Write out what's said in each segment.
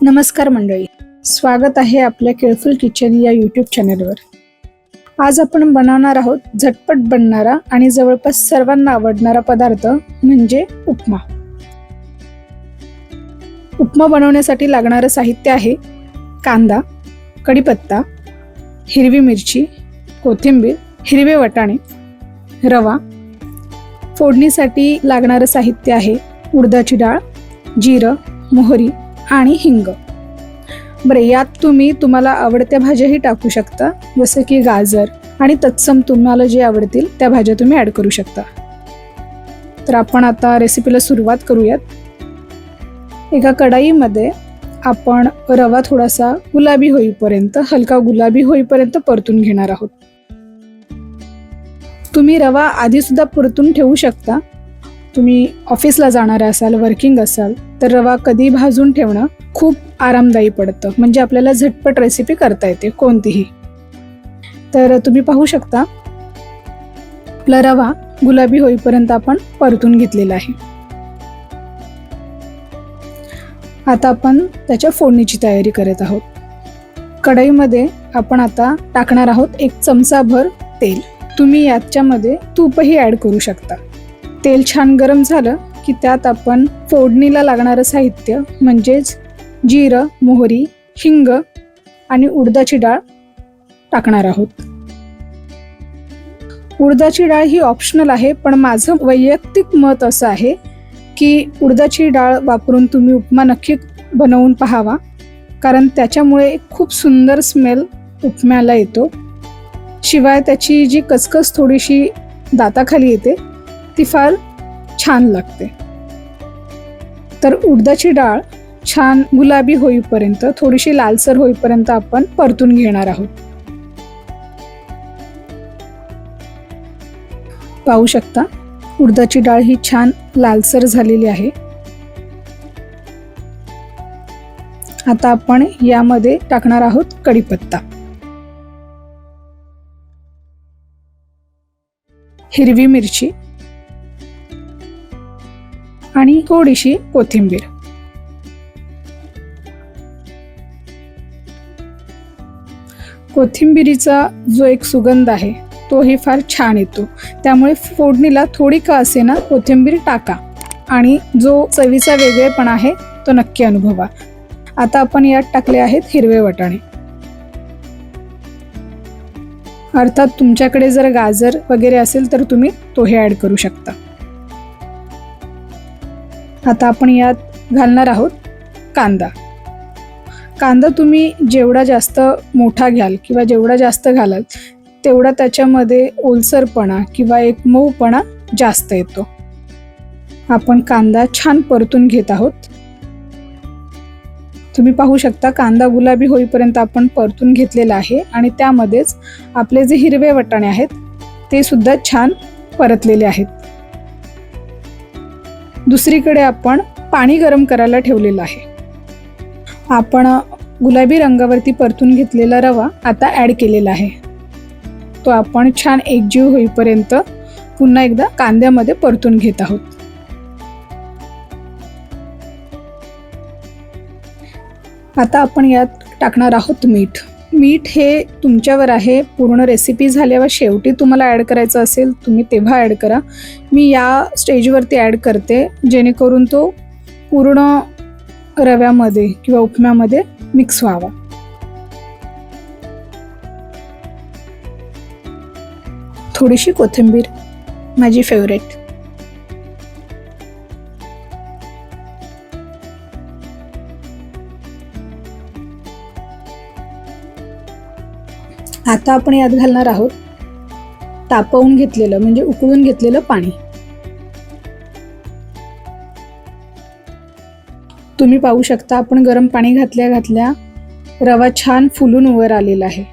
नमस्कार मंडळी, स्वागत आहे आपल्या केळफुल किचन या यूट्यूब चॅनलवर. आज आपण बनवणार आहोत झटपट बनणारा आणि जवळपास सर्वांना आवडणारा पदार्थ म्हणजे उपमा. उपमा बनवण्यासाठी लागणारं साहित्य आहे कांदा, कढीपत्ता, हिरवी मिरची, कोथिंबीर, हिरवे वाटाणे, रवा. फोडणीसाठी लागणारं साहित्य आहे उडदाची डाळ, जिरं, मोहरी आणि हिंग. बरं, यात तुम्ही तुम्हाला आवडत्या भाज्याही टाकू शकता, जसं की गाजर आणि तत्सम तुम्हाला जे आवडतील त्या भाज्या तुम्ही ॲड करू शकता. तर आपण आता रेसिपीला सुरुवात करूयात. एका कढाईमध्ये आपण रवा थोडासा गुलाबी होईपर्यंत, हलका गुलाबी होईपर्यंत परतून घेणार आहोत. तुम्ही रवा आधी सुद्धा परतून ठेवू शकता. तुम्ही ऑफिसला जाणार असाल, वर्किंग असाल तर रवा कधी भाजून ठेवणं खूप आरामदायी पडतं, म्हणजे आपल्याला झटपट रेसिपी करता येते कोणतीही. तर तुम्ही पाहू शकता आपला रवा गुलाबी होईपर्यंत आपण परतून घेतलेला आहे. आता आपण त्याच्या फोडणीची तयारी करत आहोत. कढईमध्ये आपण आता टाकणार आहोत 1 चमचाभर तेल. तुम्ही याच्यामध्ये तूपही ॲड करू शकता. तेल छान गरम झालं की त्यात आपण फोडणीला लागणारं साहित्य म्हणजेच जिरं, मोहरी, हिंग आणि उडदाची डाळ टाकणार आहोत. उडदाची डाळ ही ऑप्शनल आहे, पण माझं वैयक्तिक मत असं आहे की उडदाची डाळ वापरून तुम्ही उपमा नक्की बनवून पाहावा, कारण त्याच्यामुळे खूप सुंदर स्मेल उपम्याला येतो. शिवाय त्याची जी कचकच थोडीशी दाताखाली येते ती फार छान लागते. तर उडदाची डाळ छान गुलाबी होईपर्यंत, थोडीशी लालसर होईपर्यंत आपण परतून घेणार आहोत. पाहू शकता उडदाची डाळ ही छान लालसर झालेली आहे. आता आपण यामध्ये टाकणार आहोत कढीपत्ता, हिरवी मिरची आणि थोडीशी कोथिंबीर. कोथिंबीरीचा जो एक सुगंध आहे तोही फार छान येतो, त्यामुळे फोडणीला थोडी का असेना कोथिंबीर टाका आणि जो चवीचा वेगळेपणा आहे तो नक्की अनुभवा. आता आपण यात टाकले आहेत हिरवे वाटाणे. अर्थात तुमच्याकडे जर गाजर वगैरे असेल तर तुम्ही तोही ॲड करू शकता. आता आपण यात घालणार आहोत कांदा. कांदा तुम्ही जेवढा जास्त मोठा घ्याल किंवा जेवढा जास्त घालाल तेवढा त्याच्यामध्ये ओलसरपणा किंवा एक मऊपणा जास्त येतो. आपण कांदा छान परतून घेत आहोत. तुम्ही पाहू शकता कांदा गुलाबी होईपर्यंत आपण परतून घेतलेला आहे आणि त्यामध्येच आपले जे हिरवे वाटाणे आहेत ते सुद्धा छान परतलेले आहेत. दुसरीकडे आपण पाणी गरम करायला ठेवलेलं आहे. आपण गुलाबी रंगावरती परतून घेतलेला रवा आता ॲड केलेला आहे. तो आपण छान एकजीव होईपर्यंत पुन्हा एकदा कांद्यामध्ये परतून घेत आहोत. आता आपण यात टाकणार आहोत मीठ. मीठ हे तुमच्यावर आहे. पूर्ण रेसिपी झाल्यावर शेवटी तुम्हाला ॲड करायचं असेल तुम्ही तेव्हा ॲड करा. मी या स्टेजवरती ॲड करते जेणेकरून तो पूर्ण रव्यामध्ये किंवा उपम्यामध्ये मिक्स व्हावा. थोडीशी कोथिंबीर, माझी फेवरेट. आता आपण यात घालणार आहोत तापवून घेतलेलं म्हणजे उकळून घेतलेलं पाणी. तुम्ही पाहू शकता आपण गरम पाणी घातल्या घातल्या रवा छान फुलून वर आलेला आहे.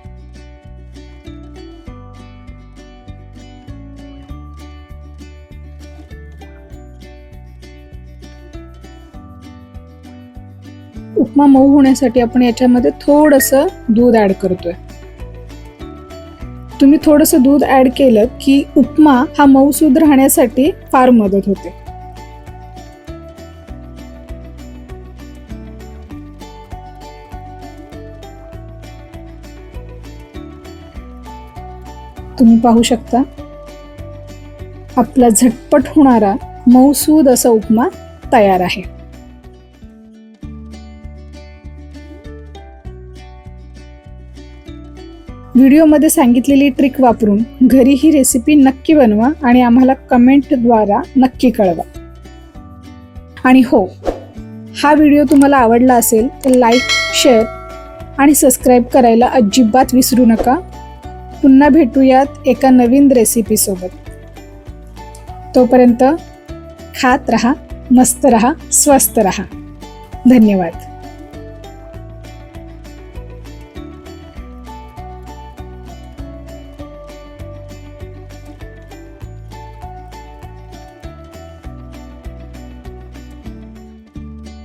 उपमा मऊ होण्यासाठी आपण याच्यामध्ये थोडंसं दूध ॲड करतोय. तुम्ही थोडंसं दूध ॲड केलं की उपमा हा मऊसूद राहण्यासाठी फार मदत होते. तुम्ही पाहू शकता आपला झटपट होणारा मऊसूद असा उपमा तयार आहे. व्हिडिओमध्ये सांगितलेली ट्रिक वापरून घरी ही रेसिपी नक्की बनवा आणि आम्हाला कमेंटद्वारा नक्की कळवा. आणि हो, हा व्हिडिओ तुम्हाला आवडला असेल तर लाईक, शेअर आणि सबस्क्राईब करायला अजिबात विसरू नका. पुन्हा भेटूयात एका नवीन रेसिपीसोबत. तोपर्यंत खात रहा, मस्त रहा, स्वस्त रहा. धन्यवाद.